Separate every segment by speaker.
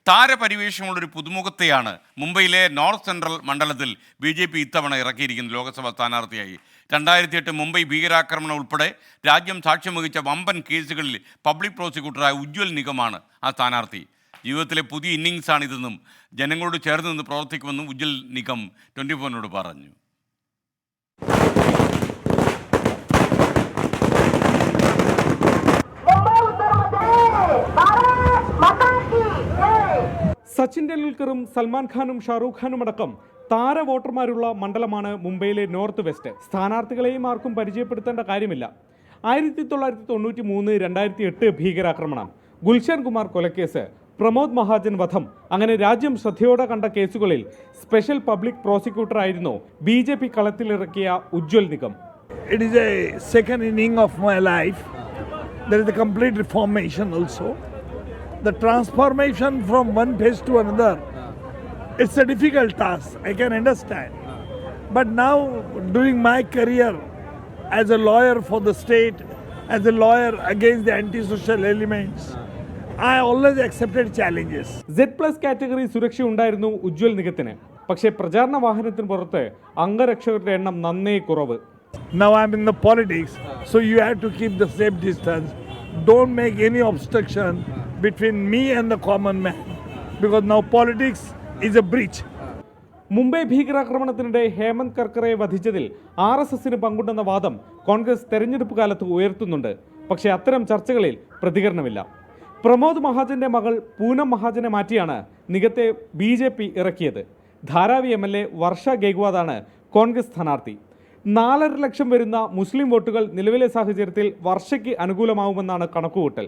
Speaker 1: താരപരിവേഷമുള്ളൊരു പുതുമുഖത്തെയാണ് മുംബൈയിലെ north central മണ്ഡലത്തിൽ BJP ഇത്തവണ ഇറക്കിയിരിക്കുന്നത് ലോക്സഭാ സ്ഥാനാർത്ഥിയായി. 2008 മുംബൈ ഭീകരാക്രമണം ഉൾപ്പെടെ രാജ്യം സാക്ഷ്യം വഹിച്ച വമ്പൻ കേസുകളിൽ പബ്ലിക് പ്രോസിക്യൂട്ടറായ ഉജ്ജ്വൽ നിഗമാണ് ആ സ്ഥാനാർത്ഥി. ജീവിതത്തിലെ പുതിയ ഇന്നിങ്സാണിതെന്നും ജനങ്ങളോട് ചേർന്ന് നിന്ന് പ്രവർത്തിക്കുമെന്നും ഉജ്ജ്വൽ നിഗം 24 പറഞ്ഞു.
Speaker 2: സച്ചിൻ ടെണ്ടുൽക്കറും സൽമാൻ ഖാനും ഷാറൂഖ് ഖാനും അടക്കം താര വോട്ടർമാരുള്ള മണ്ഡലമാണ് മുംബൈയിലെ നോർത്ത് വെസ്റ്റ്. സ്ഥാനാർത്ഥികളെയും ആർക്കും പരിചയപ്പെടുത്തേണ്ട കാര്യമില്ല. 1993, 2008 ഭീകരാക്രമണം, ഗുൽഷൻ കുമാർ കൊലക്കേസ്, പ്രമോദ് മഹാജൻ വധം, അങ്ങനെ രാജ്യം ശ്രദ്ധയോടെ കണ്ട കേസുകളിൽ സ്പെഷ്യൽ പബ്ലിക് പ്രോസിക്യൂട്ടർ ആയിരുന്നു BJP കളത്തിലിറക്കിയ Ujjwal Nikam.
Speaker 3: It is a second inning of my life. There is a complete reformation also. The transformation from one phase to another, it's a difficult task, I can understand. But now, during my career as a lawyer for the state, as a lawyer against the anti-social elements, I always accepted challenges.
Speaker 2: Z+ category സുരക്ഷ ഉണ്ടായിരുന്നു ഉജ്ജ്വൽ നിഗത്തിന്. പക്ഷേ പ്രചാരണ വാഹനത്തിന് പുറത്ത് അംഗരക്ഷകരുടെ എണ്ണം നന്നേ കുറവ്.
Speaker 3: Now I'm in the politics, so you have to keep the safe distance. Don't make any obstruction between me and the common man, because now politics is a breach.
Speaker 2: Mumbai ഭീകരാക്രമണത്തിനിടെ Hemant Karkare വധിച്ചതിൽ RSSന് പങ്കുണ്ടെന്ന വാദം കോൺഗ്രസ് തെരഞ്ഞെടുപ്പ് കാലത്ത് ഉയർത്തുന്നുണ്ട്. പക്ഷേ അത്തരം ചർച്ചകളിൽ പ്രതികരണമില്ല. പ്രമോദ് മഹാജന്റെ മകൾ പൂനം മഹാജനെ മാറ്റിയാണ് നിഗത്തെ BJP ഇറക്കിയത്. ധാരാവി MLA വർഷ ഗേഗ്വാദാണ് കോൺഗ്രസ് സ്ഥാനാർത്ഥി. 4.5 ലക്ഷം വരുന്ന മുസ്ലിം വോട്ടുകൾ നിലവിലെ സാഹചര്യത്തിൽ വർഷയ്ക്ക് അനുകൂലമാവുമെന്നാണ് കണക്കുകൂട്ടൽ.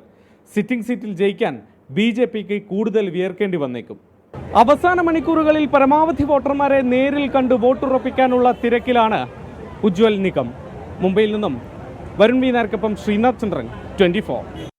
Speaker 2: സിറ്റിംഗ് സീറ്റിൽ ജയിക്കാൻ BJPക്ക് കൂടുതൽ വിയർക്കേണ്ടി വന്നേക്കും. അവസാന മണിക്കൂറുകളിൽ പരമാവധി വോട്ടർമാരെ നേരിൽ കണ്ട് വോട്ടുറപ്പിക്കാനുള്ള തിരക്കിലാണ് ഉജ്ജ്വൽ നിഗം. മുംബൈയിൽ നിന്നും വരുൺ വി നായർക്കൊപ്പം ശ്രീനാഥ് ചന്ദ്രൻ, 24.